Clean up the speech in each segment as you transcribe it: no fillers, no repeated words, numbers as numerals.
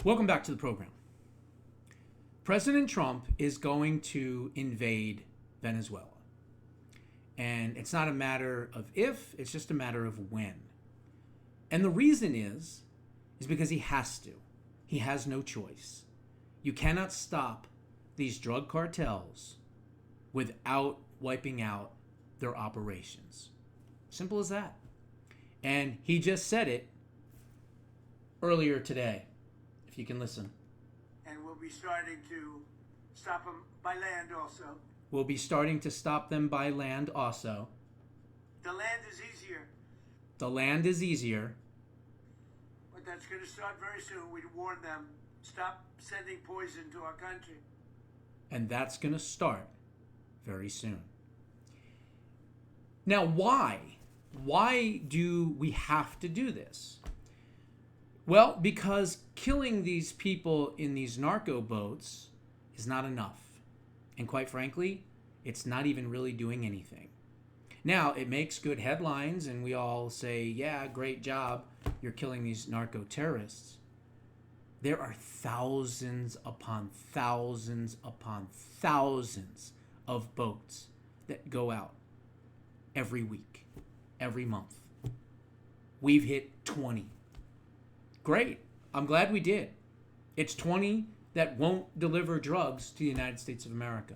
Welcome back to the program. President Trump is going to invade Venezuela. And it's not a matter of if, it's just a matter of when. And the reason is because he has to. He has no choice. You cannot stop these drug cartels without wiping out their operations. Simple as that. And he just said it earlier today, if you can listen. And we'll be starting to stop them by land also. We'll be starting to stop them by land also. The land is easier. The land is easier. But that's going to start very soon. We warn them. Stop sending poison to our country. And that's going to start very soon. Now, why? Why do we have to do this? Well, because killing these people in these narco boats is not enough. And quite frankly, it's not even really doing anything. Now, it makes good headlines and we all say, yeah, great job, you're killing these narco terrorists. There are thousands upon thousands upon thousands of boats that go out every week, every month. We've hit 20. Great. I'm glad we did. It's 20 that won't deliver drugs to the United States of America.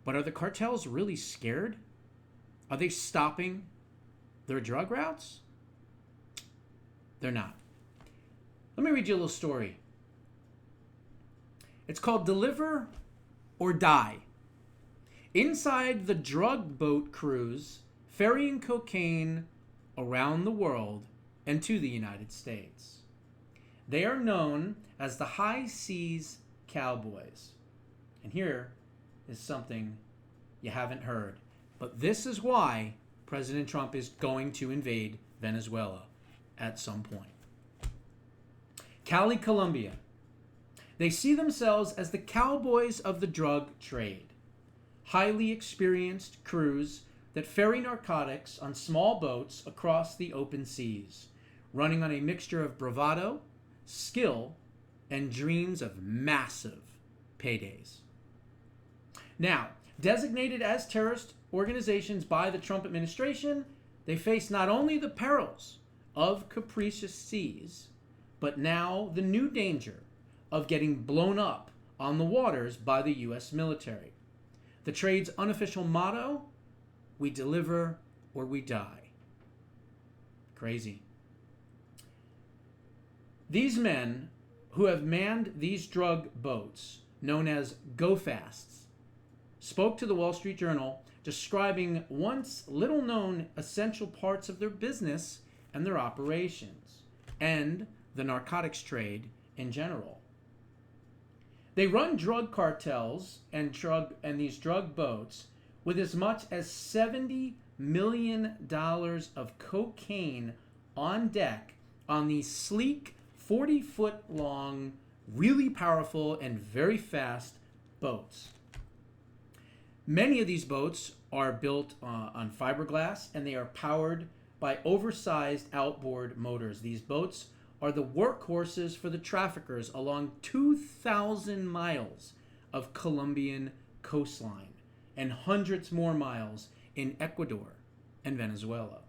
But are the cartels really scared? Are they stopping their drug routes? They're not. Let me read you a little story. It's called Deliver or Die. Inside the drug boat cruise, ferrying cocaine around the world and to the United States. They are known as the High Seas Cowboys. And here is something you haven't heard. But this is why President Trump is going to invade Venezuela at some point. Cali, Colombia. They see themselves as the cowboys of the drug trade. Highly experienced crews that ferry narcotics on small boats across the open seas, running on a mixture of bravado, skill, and dreams of massive paydays. Now, designated as terrorist organizations by the Trump administration, they face not only the perils of capricious seas, but now the new danger of getting blown up on the waters by the U.S. military. The trade's unofficial motto, we deliver or we die. Crazy. These men who have manned these drug boats, known as go-fasts, spoke to the Wall Street Journal describing once little-known essential parts of their business and their operations, and the narcotics trade in general. They run drug cartels and these drug boats with as much as $70 million of cocaine on deck on these sleek, 40-foot long, really powerful and very fast boats. Many of these boats are built on fiberglass and they are powered by oversized outboard motors. These boats are the workhorses for the traffickers along 2,000 miles of Colombian coastline and hundreds more miles in Ecuador and Venezuela.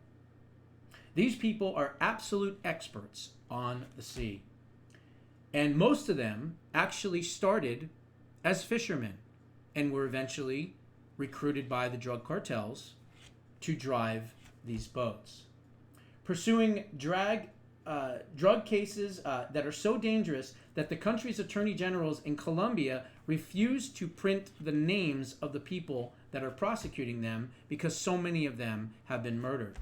These people are absolute experts on the sea. And most of them actually started as fishermen and were eventually recruited by the drug cartels to drive these boats. Pursuing drug cases that are so dangerous that the country's attorney generals in Colombia refuse to print the names of the people that are prosecuting them because so many of them have been murdered.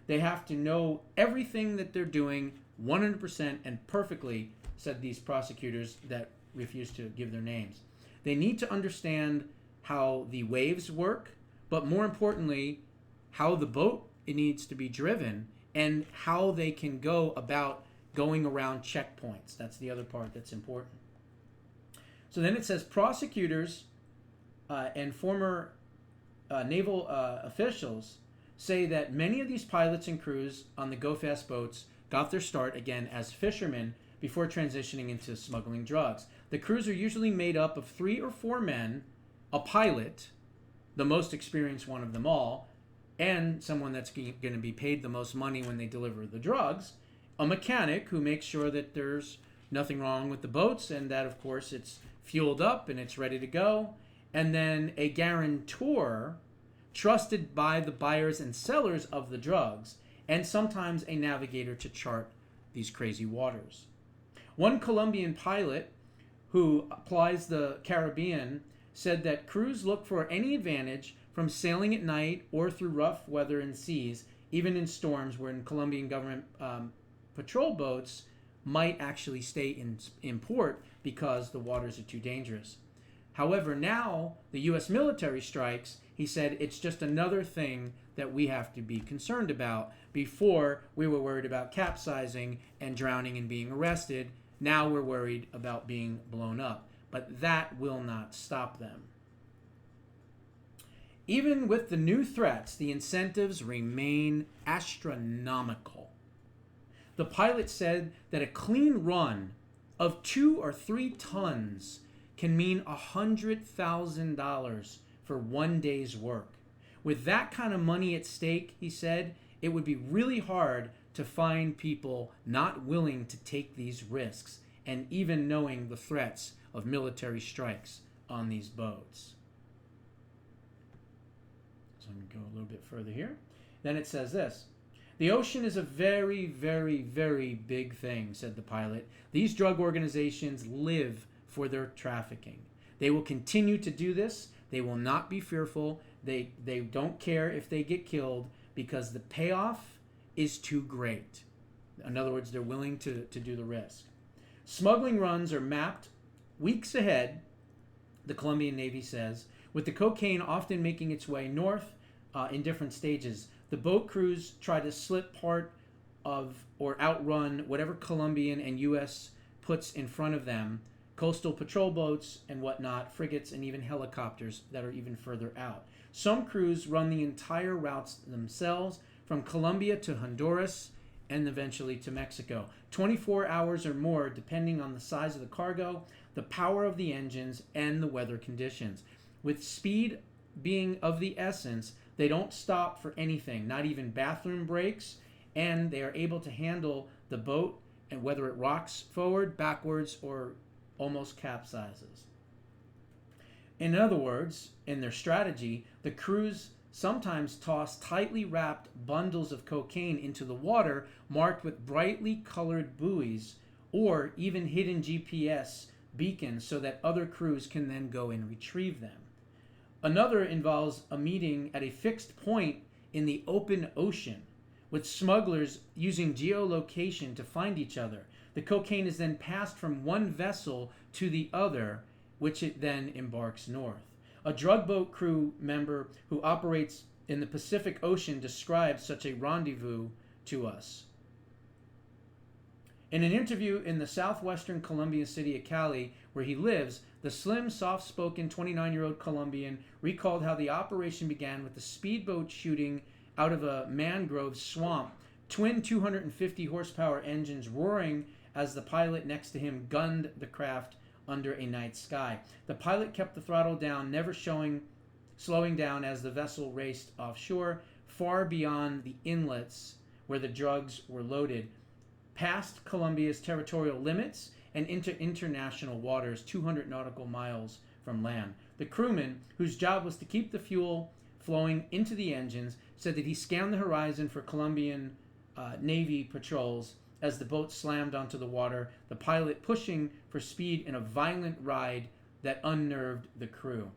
They have to know everything that they're doing 100% and perfectly, said these prosecutors that refuse to give their names. They need to understand how the waves work, but more importantly, how the boat needs to be driven and how they can go about going around checkpoints. That's the other part that's important. So then it says prosecutors and former naval officials say that many of these pilots and crews on the Go Fast boats got their start again as fishermen before transitioning into smuggling drugs. The crews are usually made up of 3 or 4 men, a pilot, the most experienced one of them all, and someone that's going to be paid the most money when they deliver the drugs, a mechanic who makes sure that there's nothing wrong with the boats and that, of course, it's fueled up and it's ready to go, and then a guarantor trusted by the buyers and sellers of the drugs, and sometimes a navigator to chart these crazy waters. One Colombian pilot who plies the Caribbean said that crews look for any advantage from sailing at night or through rough weather and seas, even in storms, where Colombian government patrol boats might actually stay in port because the waters are too dangerous. However, now the U.S. military strikes. He said it's just another thing that we have to be concerned about. Before, we were worried about capsizing and drowning and being arrested. Now we're worried about being blown up. But that will not stop them. Even with the new threats, the incentives remain astronomical. The pilot said that a clean run of 2 or 3 tons can mean $100,000 for one day's work. With that kind of money at stake, he said, it would be really hard to find people not willing to take these risks, and even knowing the threats of military strikes on these boats. So I'm going to go a little bit further here. Then it says this. The ocean is a very, very, very big thing, said the pilot. These drug organizations live for their trafficking. They will continue to do this. They will not be fearful. They don't care if they get killed because the payoff is too great. In other words, they're willing to do the risk. Smuggling runs are mapped weeks ahead, the Colombian Navy says, with the cocaine often making its way north in different stages. The boat crews try to slip part of or outrun whatever Colombian and U.S. puts in front of them, coastal patrol boats and whatnot, frigates, and even helicopters that are even further out. Some crews run the entire routes themselves, from Colombia to Honduras and eventually to Mexico. 24 hours or more, depending on the size of the cargo, the power of the engines, and the weather conditions. With speed being of the essence, they don't stop for anything, not even bathroom breaks, and they are able to handle the boat, and whether it rocks forward, backwards, or almost capsizes. In other words, in their strategy, the crews sometimes toss tightly wrapped bundles of cocaine into the water marked with brightly colored buoys or even hidden GPS beacons so that other crews can then go and retrieve them. Another involves a meeting at a fixed point in the open ocean, with smugglers using geolocation to find each other. The cocaine is then passed from one vessel to the other, which it then embarks north. A drug boat crew member who operates in the Pacific Ocean describes such a rendezvous to us. In an interview in the southwestern Colombian city of Cali, where he lives, the slim, soft-spoken 29-year-old Colombian recalled how the operation began with the speedboat shooting out of a mangrove swamp, twin 250-horsepower engines roaring as the pilot next to him gunned the craft under a night sky. The pilot kept the throttle down, never slowing down as the vessel raced offshore, far beyond the inlets where the drugs were loaded, past Colombia's territorial limits and into international waters 200 nautical miles from land. The crewman, whose job was to keep the fuel flowing into the engines, said that he scanned the horizon for Colombian Navy patrols as the boat slammed onto the water, the pilot pushing for speed in a violent ride that unnerved the crew.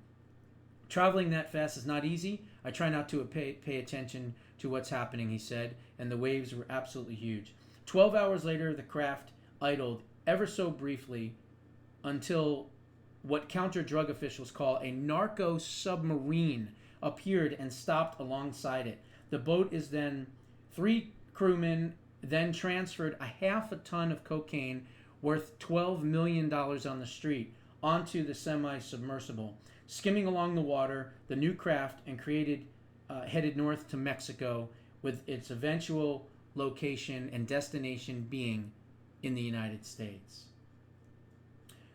Traveling that fast is not easy. I try not to pay attention to what's happening, he said, and the waves were absolutely huge. 12 hours later, the craft idled ever so briefly until what counter-drug officials call a narco-submarine appeared and stopped alongside it. The boat is then 3 crewmen then transferred a half a ton of cocaine worth $12 million on the street onto the semi-submersible. Skimming along the water, the new craft headed north to Mexico, with its eventual location and destination being in the United States.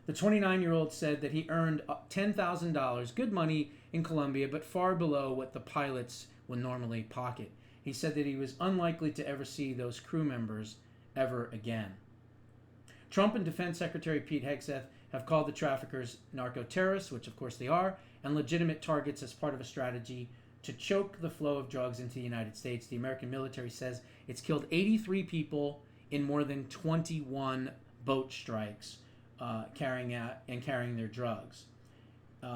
The 29-year-old said that he earned $10,000, good money in Colombia, but far below what the pilots would normally pocket. He said that he was unlikely to ever see those crew members ever again. Trump and Defense Secretary Pete Hegseth have called the traffickers narco-terrorists, which of course they are, and legitimate targets as part of a strategy to choke the flow of drugs into the United States. The American military says it's killed 83 people in more than 21 boat strikes carrying their drugs.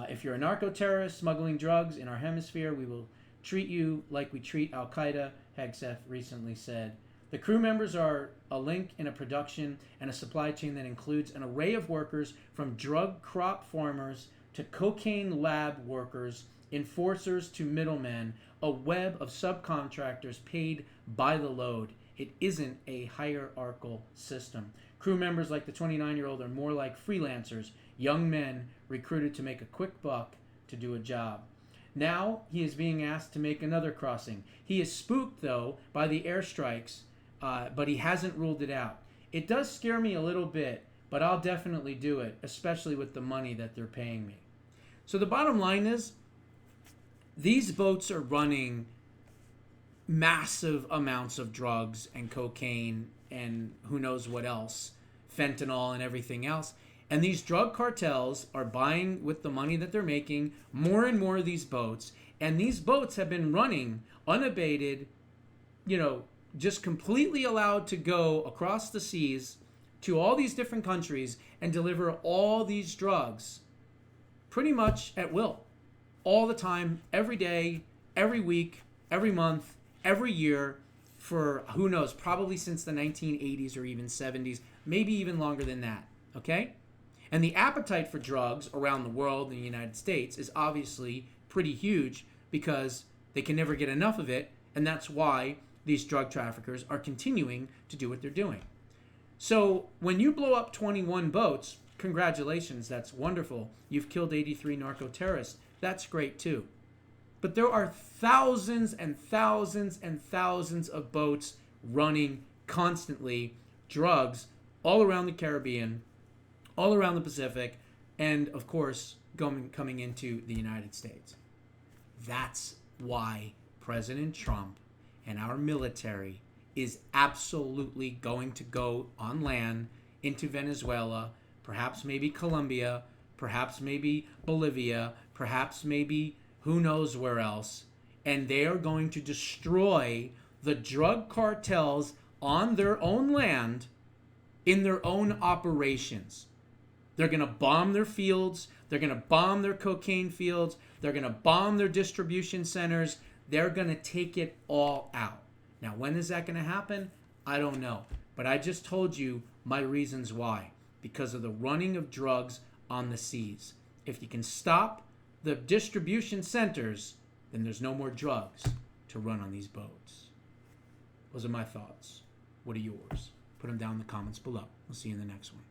If you're a narco-terrorist smuggling drugs in our hemisphere, we will treat you like we treat Al-Qaeda, Hegseth recently said. The crew members are a link in a production and a supply chain that includes an array of workers from drug crop farmers to cocaine lab workers, enforcers to middlemen, a web of subcontractors paid by the load. It isn't a hierarchical system. Crew members like the 29-year-old are more like freelancers, young men recruited to make a quick buck to do a job. Now he is being asked to make another crossing. He is spooked, though, by the airstrikes, but he hasn't ruled it out. It does scare me a little bit, but I'll definitely do it, especially with the money that they're paying me. So the bottom line is, these boats are running massive amounts of drugs and cocaine and who knows what else, fentanyl and everything else. And these drug cartels are buying, with the money that they're making, more and more of these boats. And these boats have been running unabated, just completely allowed to go across the seas to all these different countries and deliver all these drugs pretty much at will. All the time, every day, every week, every month, every year, for who knows, probably since the 1980s or even 70s, maybe even longer than that, okay? And the appetite for drugs around the world in the United States is obviously pretty huge because they can never get enough of it, and that's why these drug traffickers are continuing to do what they're doing. So when you blow up 21 boats, congratulations, that's wonderful. You've killed 83 narco-terrorists. That's great too. But there are thousands and thousands and thousands of boats running constantly, drugs all around the Caribbean, all around the Pacific, and of course coming into the United States. That's why President Trump and our military is absolutely going to go on land into Venezuela, perhaps maybe Colombia, perhaps maybe Bolivia, perhaps maybe who knows where else, and they are going to destroy the drug cartels on their own land in their own operations. They're going to bomb their fields. They're going to bomb their cocaine fields. They're going to bomb their distribution centers. They're going to take it all out. Now, when is that going to happen? I don't know. But I just told you my reasons why. Because of the running of drugs on the seas. If you can stop the distribution centers, then there's no more drugs to run on these boats. Those are my thoughts. What are yours? Put them down in the comments below. We'll see you in the next one.